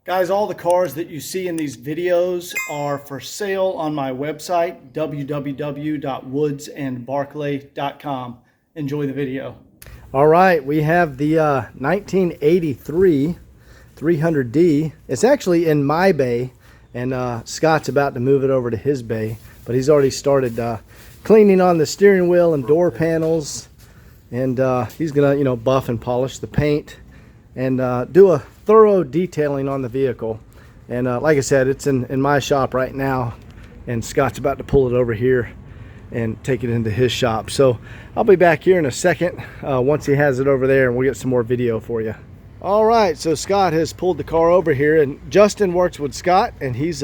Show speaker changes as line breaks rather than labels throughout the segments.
Guys, all the cars that you see in these videos are for sale on my website, www.woodsandbarclay.com. Enjoy the video. All right, we have the 1983 300D. It's actually in my bay, and Scott's about to move it over to his bay, but he's already started cleaning on the steering wheel and door panels, and he's gonna, buff and polish the paint and do a thorough detailing on the vehicle. And like I said, it's in my shop right now, and Scott's about to pull it over here and take it into his shop. So I'll be back here in a second once he has it over there, and we'll get some more video for you. All right, so Scott has pulled the car over here, and Justin works with Scott, and he's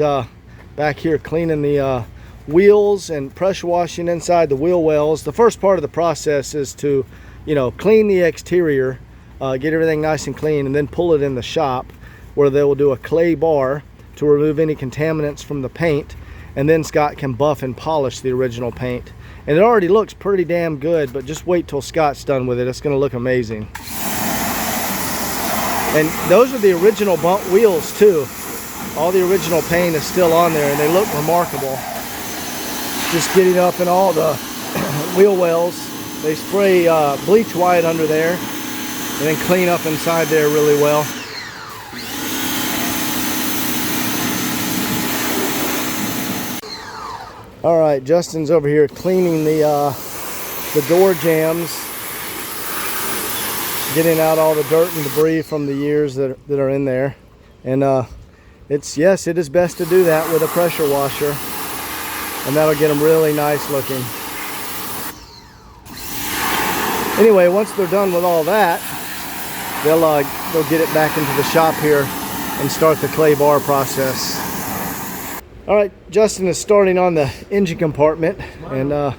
back here cleaning the wheels and pressure washing inside the wheel wells. The first part of the process is to clean the exterior, get everything nice and clean, and then pull it in the shop where they will do a clay bar to remove any contaminants from the paint, and then Scott can buff and polish the original paint. And it already looks pretty damn good, but just wait till Scott's done with it. It's going to look amazing. And those are the original bump wheels too. All the original paint is still on there, and they look remarkable. Just getting up in all the wheel wells. They spray bleach white under there, and then clean up inside there really well. All right, Justin's over here cleaning the door jambs, getting out all the dirt and debris from the years that are in there. And yes, it is best to do that with a pressure washer, and that'll get them really nice looking. Anyway, once they're done with all that, they'll get it back into the shop here and start the clay bar process. All right, Justin is starting on the engine compartment and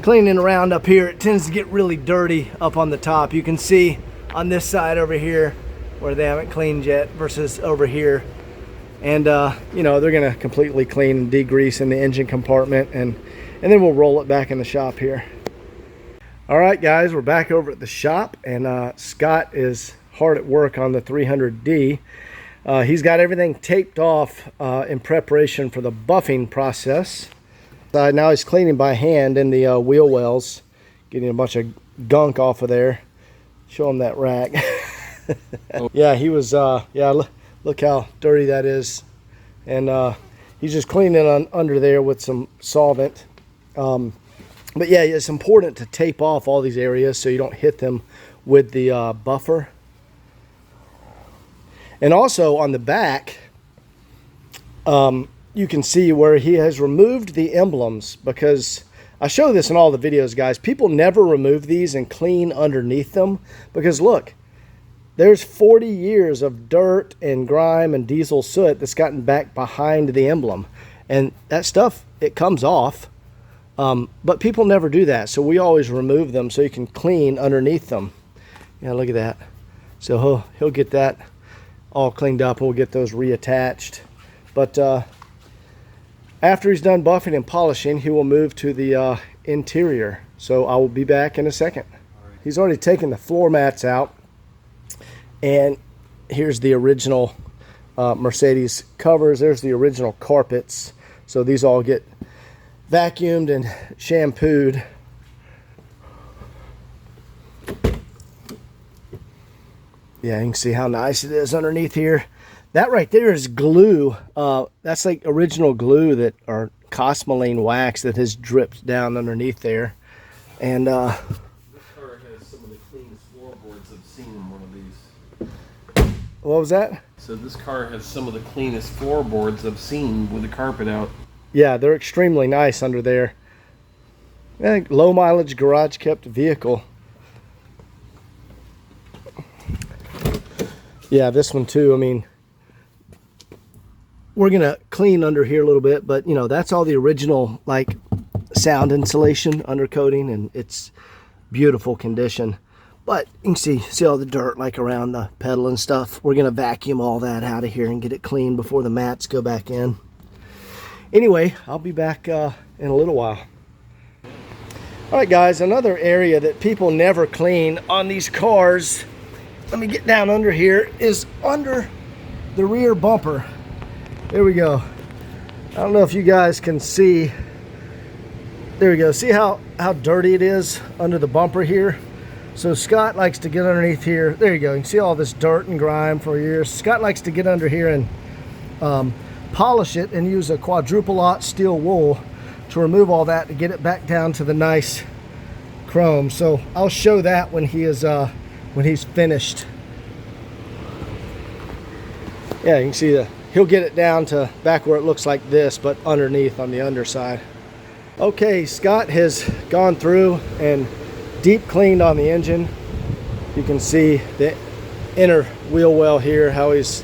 cleaning around up here. It tends to get really dirty up on the top. You can see on this side over here where they haven't cleaned yet versus over here. And they're gonna completely clean and degrease in the engine compartment, and then we'll roll it back in the shop here. All right, guys, we're back over at the shop, and Scott is hard at work on the 300D. He's got everything taped off in preparation for the buffing process. Now he's cleaning by hand in the wheel wells, getting a bunch of gunk off of there. Show him that rack. Yeah, he was, look how dirty that is. And he's just cleaning it under there with some solvent. But yeah, it's important to tape off all these areas so you don't hit them with the buffer. And also on the back, you can see where he has removed the emblems, because I show this in all the videos, guys. People never remove these and clean underneath them, because look, there's 40 years of dirt and grime and diesel soot that's gotten back behind the emblem. And that stuff, it comes off. But people never do that, so we always remove them so you can clean underneath them. Yeah, look at that. So he'll get that all cleaned up, and we'll get those reattached. But after he's done buffing and polishing, he will move to the interior. So I will be back in a second. He's already taken the floor mats out, and here's the original Mercedes covers. There's the original carpets. So these all get vacuumed and shampooed. Yeah, you can see how nice it is underneath here. That right there is glue. That's like original glue that, or Cosmoline wax that has dripped down underneath there. And
this car has some of the cleanest floorboards I've seen in one of these.
What was that?
So this car has some of the cleanest floorboards I've seen with the carpet out.
Yeah, they're extremely nice under there. Low mileage garage kept vehicle. Yeah, this one too. I mean, we're gonna clean under here a little bit, but that's all the original like sound insulation undercoating, and it's beautiful condition. But you can see all the dirt like around the pedal and stuff. We're gonna vacuum all that out of here and get it clean before the mats go back in. Anyway, I'll be back in a little while. All right, guys, another area that people never clean on these cars, let me get down under here, is under the rear bumper. There we go. I don't know if you guys can see. There we go. See how dirty it is under the bumper here? So Scott likes to get underneath here. There you go. You can see all this dirt and grime for years. Scott likes to get under here and polish it and use a quadruple-aught steel wool to remove all that to get it back down to the nice chrome. So I'll show that when he's finished. Yeah, you can see he'll get it down to back where it looks like this, but underneath on the underside. Okay, Scott has gone through and deep cleaned on the engine. You can see the inner wheel well here, how he's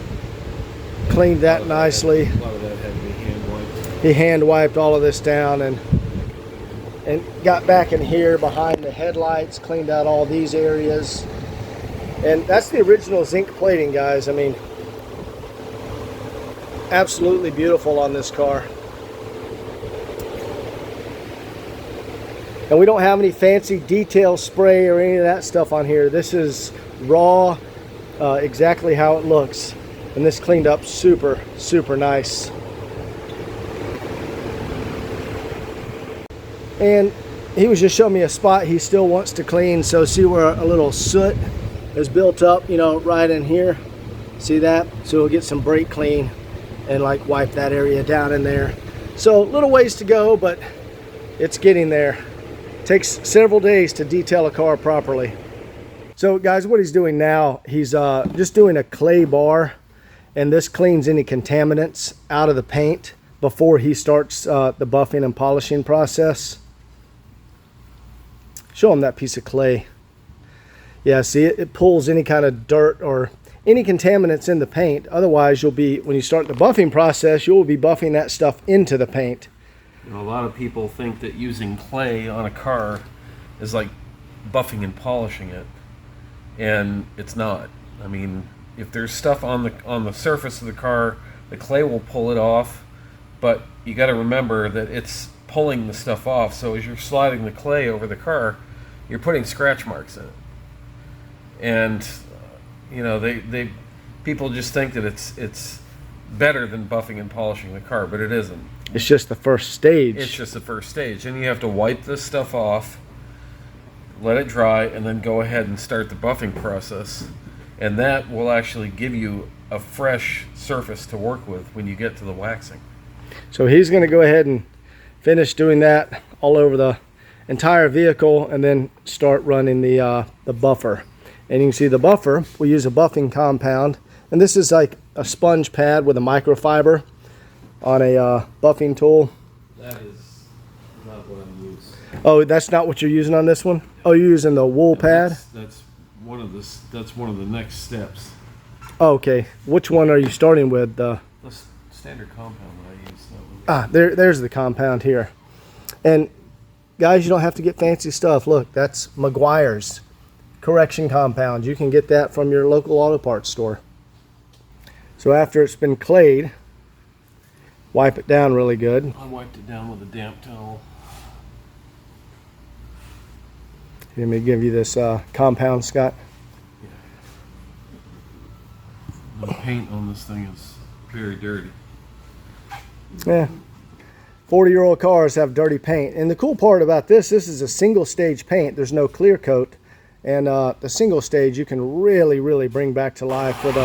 cleaned that nicely.
A lot of that had to be hand wiped.
He hand wiped all of this down and got back in here behind the headlights, cleaned out all these areas. And that's the original zinc plating, guys. I mean, absolutely beautiful on this car. And we don't have any fancy detail spray or any of that stuff on here. This is raw, exactly how it looks. And this cleaned up super, super nice. And he was just showing me a spot he still wants to clean. So see where a little soot is built up, you know, right in here. See that? So we'll get some brake clean and like wipe that area down in there. So little ways to go, but it's getting there. Takes several days to detail a car properly. So guys, what he's doing now, he's just doing a clay bar, and this cleans any contaminants out of the paint before he starts the buffing and polishing process. Show him that piece of clay. Yeah, see, it pulls any kind of dirt or any contaminants in the paint. Otherwise, you'll be, when you start the buffing process, you'll be buffing that stuff into the paint.
You know, a lot of people think that using clay on a car is like buffing and polishing it, and it's not. I mean, if there's stuff on the surface of the car, the clay will pull it off, but you got to remember that it's pulling the stuff off. So as you're sliding the clay over the car, you're putting scratch marks in it, and you know, people just think that it's better than buffing and polishing the car, but it isn't.
It's just the first stage.
It's just the first stage. And you have to wipe this stuff off, let it dry, and then go ahead and start the buffing process. And that will actually give you a fresh surface to work with when you get to the waxing.
So he's going to go ahead and finish doing that all over the entire vehicle and then start running the buffer. And you can see the buffer, we use a buffing compound. And this is like a sponge pad with a microfiber on a buffing tool.
That is not what I'm using.
Oh, that's not what you're using on this one? Oh, you're using the wool pad?
That's one of the next steps.
Oh, okay. Which one are you starting with? The
standard compound that I use.
There's the compound here. And guys, you don't have to get fancy stuff. Look, that's Meguiar's correction compound. You can get that from your local auto parts store. So after it's been clayed, wipe it down really good.
I wiped it down with a damp towel.
Let me give you this compound, Scott.
Yeah. The paint on this thing is very dirty.
Yeah. 40-year-old cars have dirty paint. And the cool part about this is a single stage paint. There's no clear coat. And the single stage you can really, really bring back to life with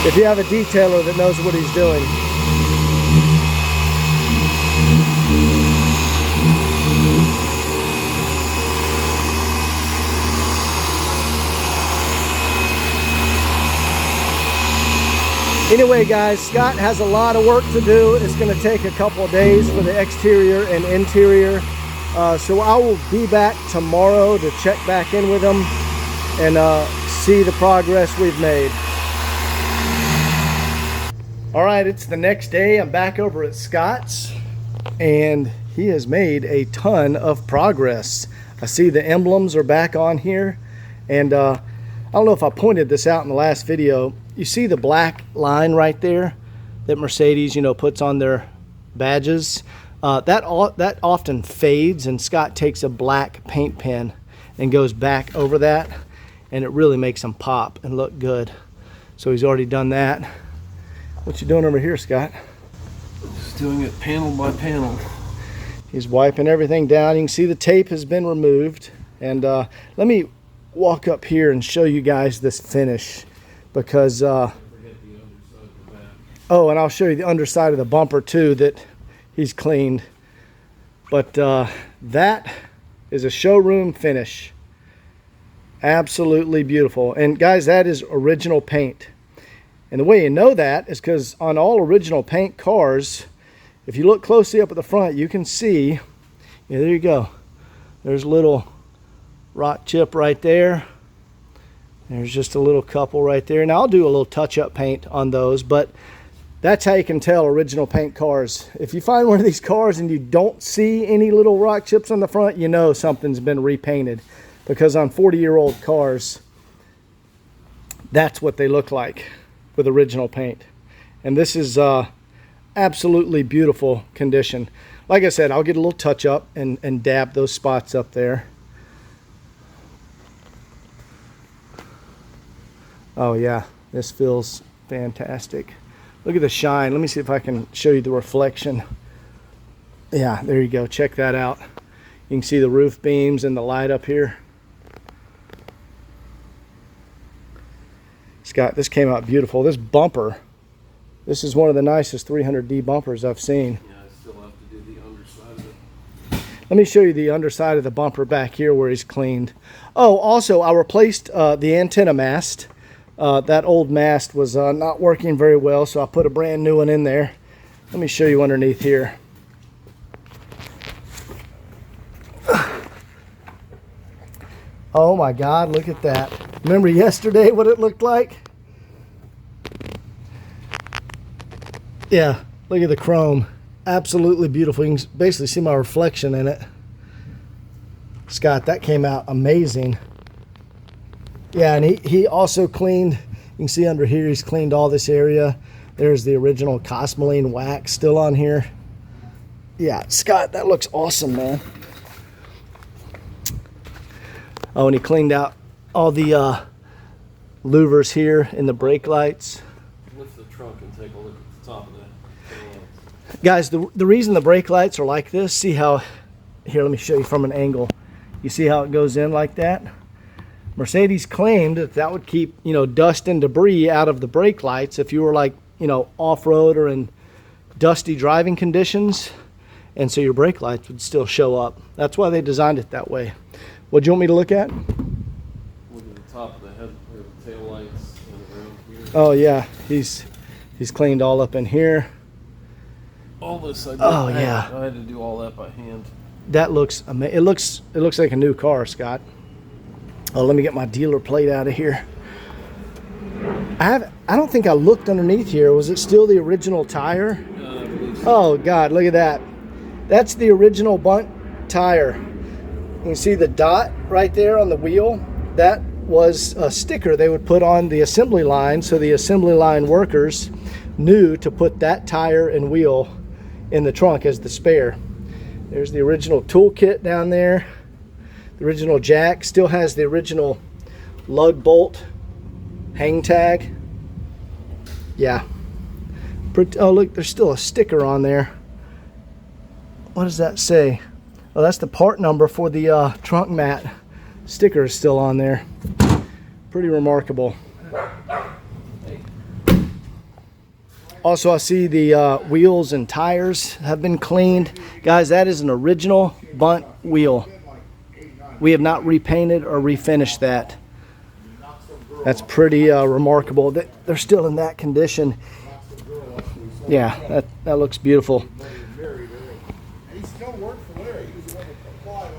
if you have a detailer that knows what he's doing. Anyway, guys, Scott has a lot of work to do. It's going to take a couple of days for the exterior and interior. So I will be back tomorrow to check back in with him and see the progress we've made. All right, it's the next day. I'm back over at Scott's, and he has made a ton of progress. I see the emblems are back on here, and I don't know if I pointed this out in the last video. You see the black line right there that Mercedes, you know, puts on their badges? That often fades, and Scott takes a black paint pen and goes back over that, and it really makes them pop and look good. So he's already done that. What you doing over here, Scott?
Just doing it panel by panel.
He's wiping everything down. You can see the tape has been removed. And let me walk up here and show you guys this finish, because oh, and I'll show you the underside of the bumper too that he's cleaned. But that is a showroom finish. Absolutely beautiful. And guys, that is original paint. And the way you know that is because on all original paint cars, if you look closely up at the front, you can see, yeah, there you go. There's a little rock chip right there. There's just a little couple right there. Now I'll do a little touch-up paint on those, but that's how you can tell original paint cars. If you find one of these cars and you don't see any little rock chips on the front, you know something's been repainted, because on 40-year-old cars, that's what they look like with original paint. And this is absolutely beautiful condition. Like I said, I'll get a little touch up and dab those spots up there. Oh yeah, this feels fantastic. Look at the shine. Let me see if I can show you the reflection. Yeah, there you go. Check that out. You can see the roof beams and the light up here. Scott, this came out beautiful. This bumper, this is one of the nicest 300D bumpers I've seen.
Yeah, I still have to do the underside of it.
Let me show you the underside of the bumper back here where he's cleaned. Oh, also, I replaced the antenna mast. That old mast was not working very well, so I put a brand new one in there. Let me show you underneath here. Oh my God, look at that. Remember yesterday what it looked like? Yeah, look at the chrome. Absolutely beautiful. You can basically see my reflection in it. Scott, that came out amazing. Yeah, and he also cleaned, you can see under here, he's cleaned all this area. There's the original Cosmoline wax still on here. Yeah, Scott, that looks awesome, man. Oh, and he cleaned out all the louvers here in the brake lights.
Lift the trunk and take a look at the top of that.
Guys, the reason the brake lights are like this, see how, here, let me show you from an angle. You see how it goes in like that? Mercedes claimed that that would keep, you know, dust and debris out of the brake lights if you were like, you know, off-road or in dusty driving conditions, and so your brake lights would still show up. That's why they designed it that way. What do you want me to look at?
Look at the top of the head, or the tail lights and around here.
Oh yeah, he's cleaned all up in here.
All this I did.
Oh yeah,
I had to do all that by hand.
That looks amazing. It looks like a new car, Scott. Oh, let me get my dealer plate out of here. I don't think I looked underneath here. Was it still the original tire?
I believe so.
Oh God, look at that. That's the original bunt tire. You can see the dot right there on the wheel. That was a sticker they would put on the assembly line, so the assembly line workers knew to put that tire and wheel in the trunk as the spare. There's the original toolkit down there. The original jack still has the original lug bolt hang tag. Yeah. Oh look, there's still a sticker on there. What does that say? Oh, that's the part number for the trunk mat. Sticker is still on there. Pretty remarkable. Also, I see the wheels and tires have been cleaned. Guys, that is an original bunt wheel. We have not repainted or refinished that. That's pretty remarkable. They're still in that condition. Yeah, that looks beautiful.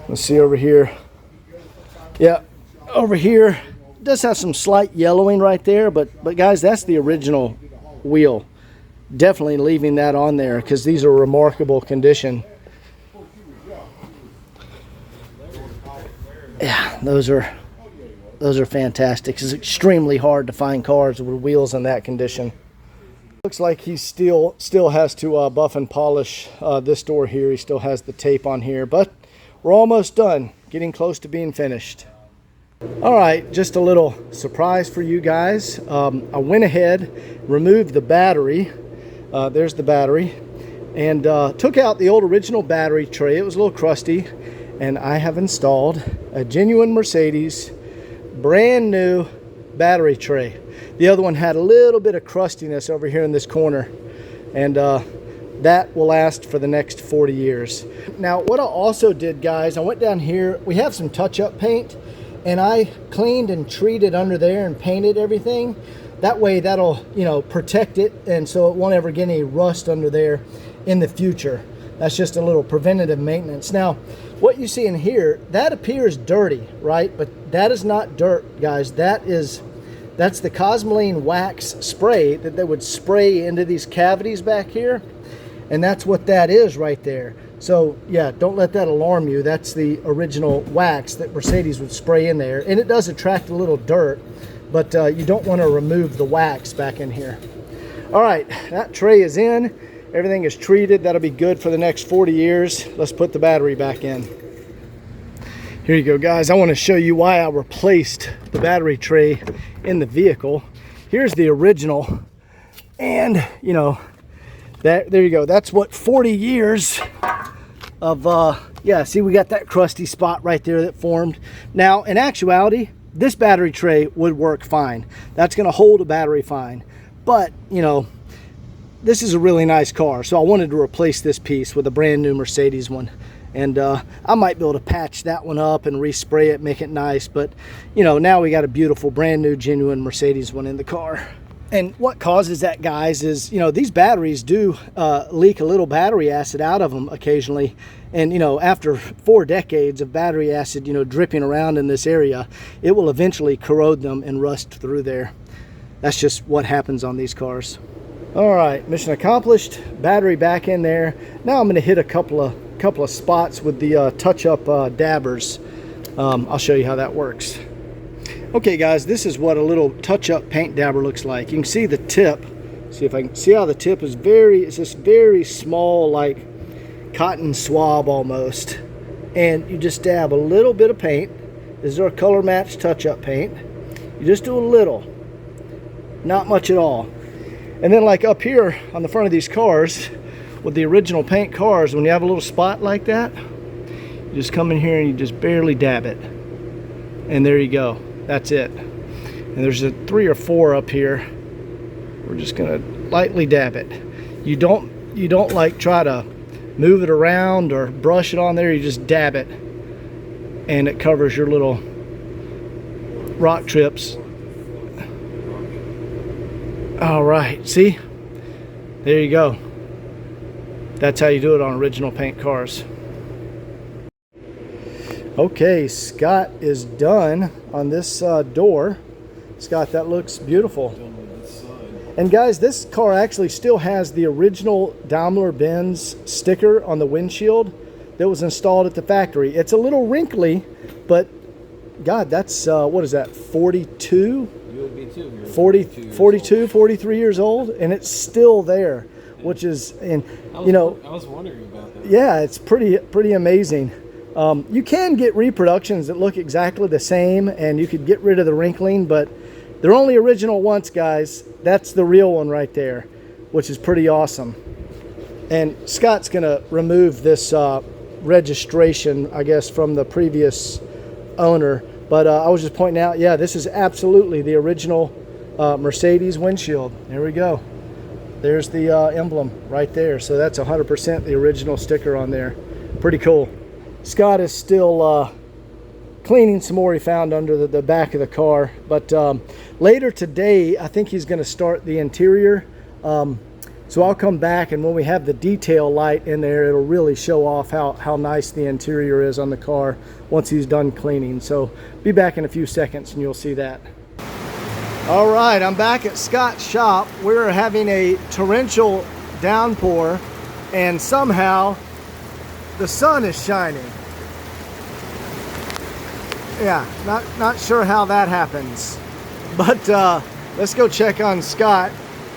Let's see over here. Yeah, over here it does have some slight yellowing right there, but guys, that's the original wheel. Definitely leaving that on there because these are remarkable condition. Yeah, those are fantastic. It's extremely hard to find cars with wheels in that condition. Looks like he still has to buff and polish this door here. He still has the tape on here, but we're almost done, getting close to being finished. All right, just a little surprise for you guys. I went ahead, removed the battery. There's the battery. And took out the old original battery tray. It was a little crusty. And I have installed a genuine Mercedes brand new battery tray. The other one had a little bit of crustiness over here in this corner. And that will last for the next 40 years. Now, what I also did, guys, I went down here. We have some touch-up paint. And I cleaned and treated under there and painted everything. That way that'll, you know, protect it, and so it won't ever get any rust under there in the future. That's just a little preventative maintenance. Now, what you see in here, that appears dirty, right? But that is not dirt, guys. That's the Cosmoline wax spray that they would spray into these cavities back here. And that's what that is right there. So yeah, don't let that alarm you. That's the original wax that Mercedes would spray in there. And it does attract a little dirt, but you don't want to remove the wax back in here. All right, that tray is in. Everything is treated. That'll be good for the next 40 years. Let's put the battery back in. Here you go, guys. I want to show you why I replaced the battery tray in the vehicle. Here's the original. And, you know, there you go. That's what 40 years of, yeah, see, we got that crusty spot right there that formed. Now, in actuality, this battery tray would work fine. That's going to hold a battery fine. But, you know, this is a really nice car, so I wanted to replace this piece with a brand new Mercedes one. And I might be able to patch that one up and respray it, make it nice. But, you know, now we got a beautiful, brand new, genuine Mercedes one in the car. And what causes that, guys, is, you know, these batteries do leak a little battery acid out of them occasionally. And, you know, after 4 decades of battery acid, you know, dripping around in this area, it will eventually corrode them and rust through there. That's just what happens on these cars. All right, mission accomplished. Battery back in there. Now I'm going to hit a couple of spots with the touch-up dabbers. I'll show you how that works. Okay, guys, this is what a little touch-up paint dabber looks like. You can see the tip. See if I can see how the tip is it's this very small, like cotton swab almost. And you just dab a little bit of paint. This is our color match touch-up paint. You just do a little, not much at all. And then, like up here on the front of these cars, with the original paint cars, when you have a little spot like that, you just come in here and you just barely dab it. And there you go. That's it. And there's 3 or 4 up here. We're just gonna lightly dab it. You don't like try to move it around or brush it on there. You just dab it, and it covers your little rock trips. All right, see? There you go. That's how you do it on original paint cars. Okay, Scott is done on this door. Scott, that looks beautiful. And guys, this car actually still has the original Daimler-Benz sticker on the windshield that was installed at the factory. It's a little wrinkly, but God, that's, what is that, 42?
You would be too.
42, 43 years old, and it's still there, which is, and you know,
I was wondering about that.
Yeah, it's pretty amazing. You can get reproductions that look exactly the same, and you could get rid of the wrinkling, but they're only original once, guys. That's the real one right there, which is pretty awesome. And Scott's gonna remove this registration, I guess, from the previous owner. But I was just pointing out, yeah, this is absolutely the original Mercedes windshield. There we go. There's the emblem right there. So that's 100% the original sticker on there. Pretty cool. Scott is still cleaning some more he found under the back of the car. But later today, I think he's going to start the interior. So I'll come back, and when we have the detail light in there, it'll really show off how nice the interior is on the car once he's done cleaning. So be back in a few seconds and you'll see that. All right, I'm back at Scott's shop. We're having a torrential downpour, and somehow the sun is shining. Yeah, not sure how that happens. But let's go check on Scott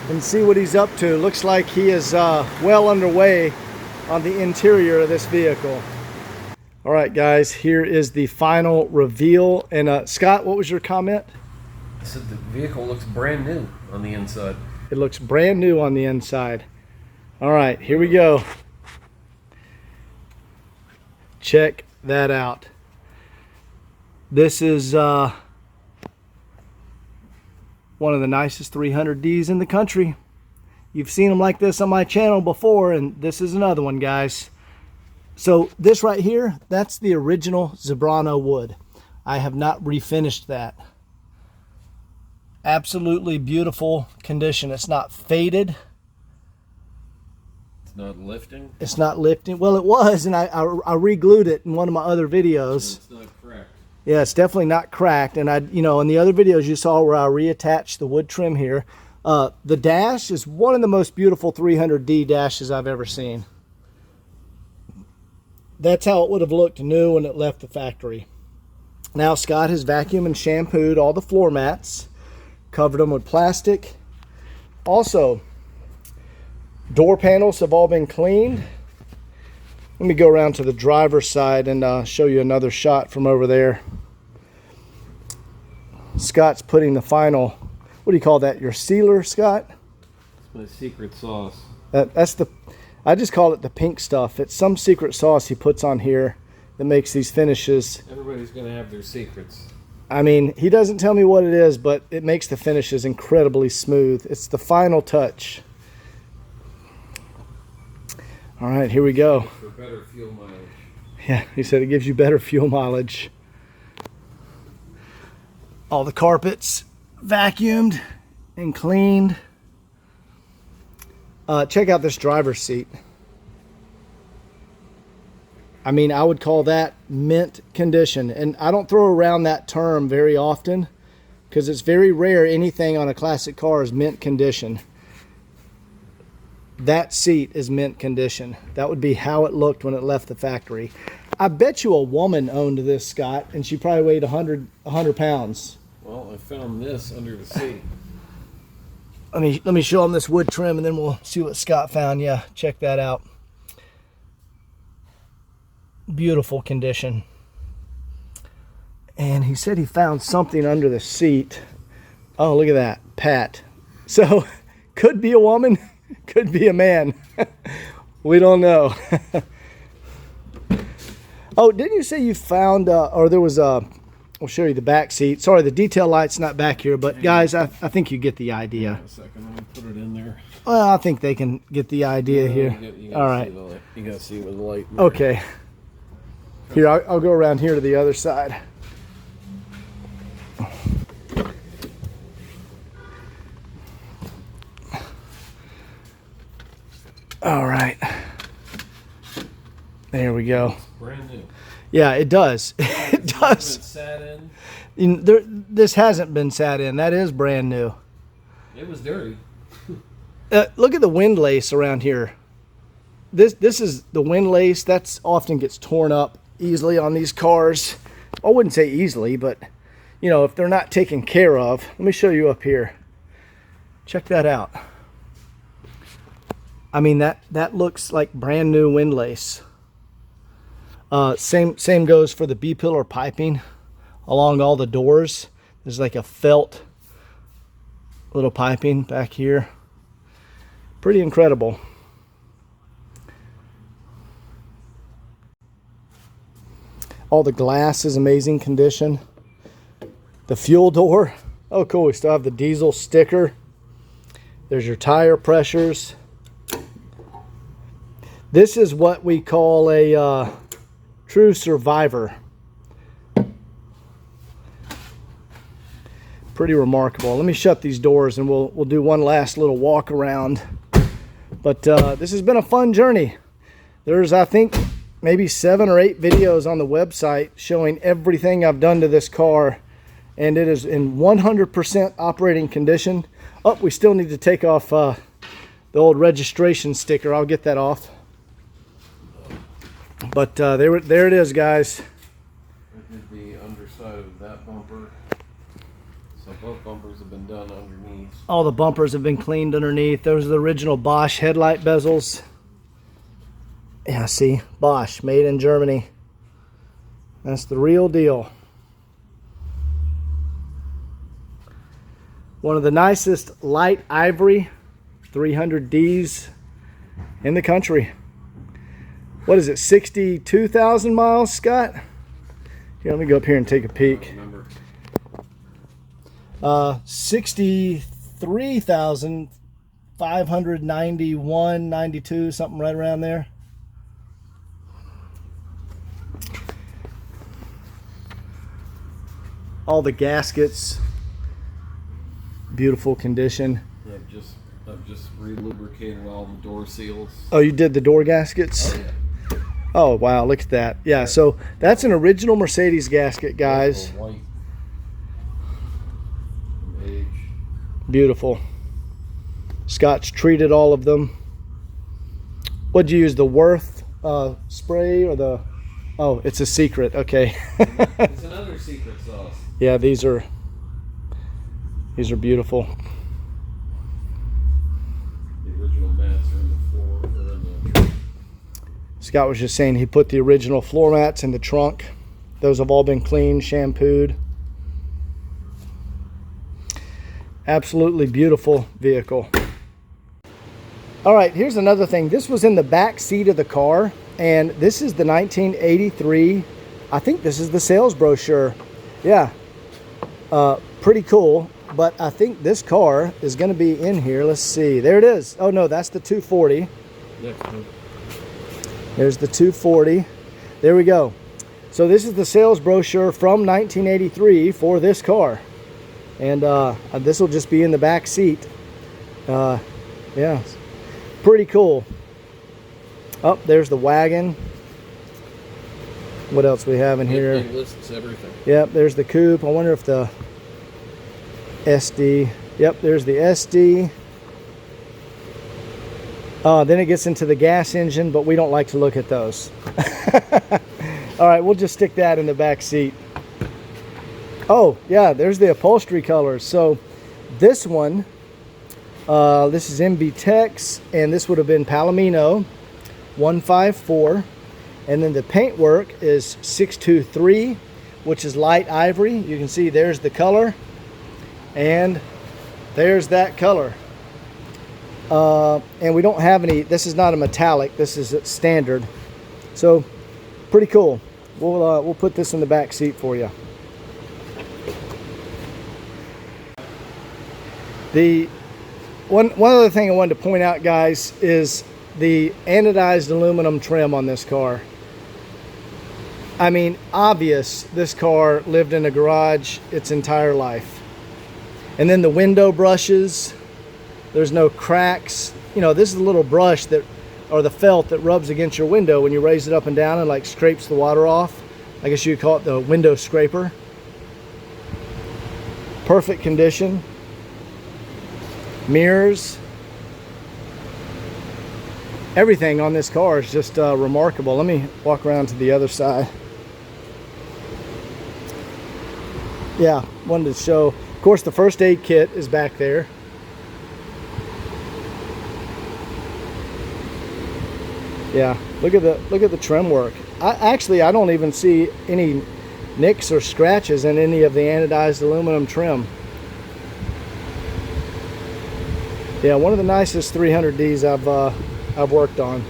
and see what he's up to. Looks like he is well underway on the interior of this vehicle. All right, guys, here is the final reveal. And Scott, what was your comment?
I said the vehicle looks brand new on the inside.
It looks brand new on the inside. All right, here we go. Check that out. This is one of the nicest 300Ds in the country. You've seen them like this on my channel before, and this is another one, guys. So this right here, that's the original Zebrano wood. I have not refinished that. Absolutely beautiful condition. It's not faded.
It's not lifting.
It's not lifting. Well, it was, and I re-glued it in one of my other videos.
It's not cracked.
Yeah, it's definitely not cracked. And in the other videos you saw where I reattached the wood trim here, the dash is one of the most beautiful 300D dashes I've ever seen. That's how it would have looked new when it left the factory. Now Scott has vacuumed and shampooed all the floor mats, covered them with plastic. Also, door panels have all been cleaned. Let me go around to the driver's side and show you another shot from over there. Scott's putting the final, what do you call that, your sealer, Scott?
It's my secret sauce.
I just call it the pink stuff. It's some secret sauce he puts on here that makes these finishes.
Everybody's going to have their secrets.
I mean, he doesn't tell me what it is, but it makes the finishes incredibly smooth. It's the final touch. All right, here we go.
For better fuel mileage.
Yeah, he said it gives you better fuel mileage. All the carpets vacuumed and cleaned. Check out this driver's seat. I mean, I would call that mint condition. And I don't throw around that term very often because it's very rare anything on a classic car is mint condition. That seat is mint condition. That would be how it looked when it left the factory. I bet you a woman owned this, Scott, and she probably weighed 100 pounds.
Well, I found this under the seat.
Let me show them this wood trim, and then we'll see what Scott found. Yeah, check that out. Beautiful condition. And he said he found something under the seat. Oh, look at that, Pat. So, could be a woman, could be a man. We don't know. Oh, didn't you say you found, or there was a, I'll show you the back seat. Sorry, the detail light's not back here, but guys, I think you get the idea.
A second, let me put it in there.
Well, I think they can get the idea here. All right.
You got to see with the light.
Okay. Here, I'll go around here to the other side. All right. There we go.
It's brand new.
Yeah, it does. It does.
Sat in.
This hasn't been sat in. That is brand new.
It was dirty.
Look at the windlace around here. This is the windlace. That's often gets torn up easily on these cars. I wouldn't say easily, but if they're not taken care of. Let me show you up here. Check that out. I mean, that looks like brand new windlace. Same goes for the B-pillar piping along all the doors. There's like a felt little piping back here. Pretty incredible. All the glass is amazing condition. The fuel door. Oh, cool. We still have the diesel sticker. There's your tire pressures. This is what we call a true survivor. Pretty remarkable. Let me shut these doors and we'll do one last little walk around. But this has been a fun journey. There's, I think, maybe 7 or 8 videos on the website showing everything I've done to this car, and it is in 100% operating condition. Oh, we still need to take off the old registration sticker. I'll get that off. But there it is, guys.
I did the underside of that bumper. So both bumpers have been done underneath.
All the bumpers have been cleaned underneath. Those are the original Bosch headlight bezels. Yeah, see, Bosch, made in Germany. That's the real deal. One of the nicest light ivory 300Ds in the country. What is it, 62,000 miles, Scott? Here, let me go up here and take a peek. 63,591, 92, something right around there. All the gaskets, beautiful condition.
Yeah, I've just re-lubricated all the door seals.
Oh, you did the door gaskets?
Oh, yeah.
Oh, wow, look at that. Yeah, so that's an original Mercedes gasket, guys.
White. Age.
Beautiful. Scott's treated all of them. What'd you use, the Worth spray or the... Oh, it's a secret, okay.
It's another secret sauce.
Yeah, these are beautiful.
The original mats are in the floor. Or in the...
Scott was just saying he put the original floor mats in the trunk. Those have all been cleaned, shampooed. Absolutely beautiful vehicle. All right, here's another thing. This was in the back seat of the car, and this is the 1983. I think this is the sales brochure. Yeah, pretty cool. But I think this car is going to be in here. Let's see. There it is. Oh no, that's the 240.
Yeah.
There's the 240. There we go. So this is the sales brochure from 1983 for this car. And this will just be in the back seat. Yeah, pretty cool. Oh, there's the wagon. What else we have in here?
It lists everything.
Yep, there's the coupe. I wonder if the SD. Yep, there's the SD. Then it gets into the gas engine, but we don't like to look at those. All right, we'll just stick that in the back seat. Oh, yeah, there's the upholstery colors. So this one, this is MB Tex, and this would have been Palomino 154. And then the paintwork is 623, which is light ivory. You can see there's the color, and there's that color. And we don't have any, this is not a metallic, this is a standard. So pretty cool. We'll put this in the back seat for you. The one other thing I wanted to point out, guys, is the anodized aluminum trim on this car. I mean, obvious this car lived in a garage its entire life. And then the window brushes, there's no cracks. You know, this is a little brush that, or the felt that rubs against your window when you raise it up and down and like scrapes the water off. I guess you could call it the window scraper. Perfect condition. Mirrors. Everything on this car is just remarkable. Let me walk around to the other side. Yeah, wanted to show. Of course, the first aid kit is back there. Yeah, look at the trim work. I don't even see any nicks or scratches in any of the anodized aluminum trim. Yeah, one of the nicest 300Ds I've worked on.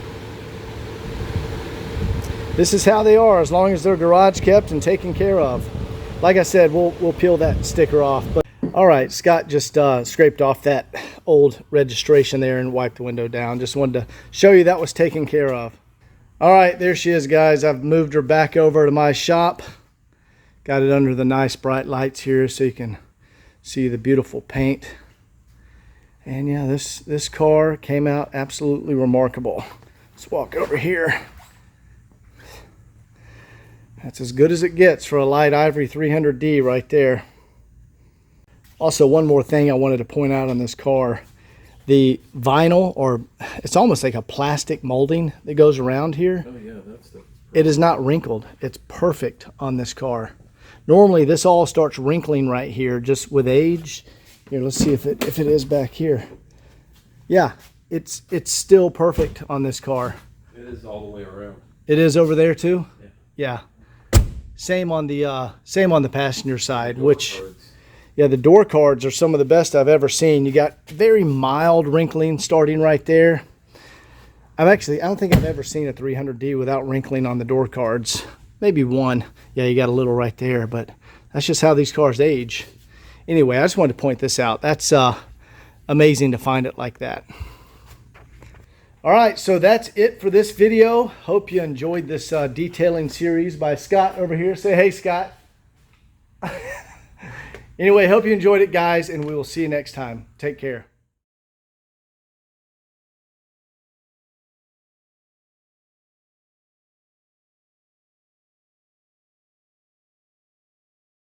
This is how they are, as long as they're garage kept and taken care of. Like I said, we'll peel that sticker off. But all right, Scott just scraped off that old registration there and wiped the window down. Just wanted to show you that was taken care of. All right, there she is, guys. I've moved her back over to my shop. Got it under the nice bright lights here so you can see the beautiful paint. And yeah, this car came out absolutely remarkable. Let's walk over here. That's as good as it gets for a light ivory 300D right there. Also, one more thing I wanted to point out on this car. The vinyl, or it's almost like a plastic molding that goes around here.
Oh yeah, that's the...
It is not wrinkled. It's perfect on this car. Normally this all starts wrinkling right here just with age. Here, let's see if it is back here. Yeah, it's still perfect on this car.
It is all the way around.
It is over there too?
Yeah.
Yeah. Same on the passenger side, which, yeah, the door cards are some of the best I've ever seen. You got very mild wrinkling starting right there. I don't think I've ever seen a 300D without wrinkling on the door cards. Maybe one. Yeah, you got a little right there, but that's just how these cars age. Anyway, I just wanted to point this out. That's amazing to find it like that. All right, so that's it for this video. Hope you enjoyed this detailing series by Scott over here. Say hey, Scott. Anyway, hope you enjoyed it, guys, and we will see you next time. Take care.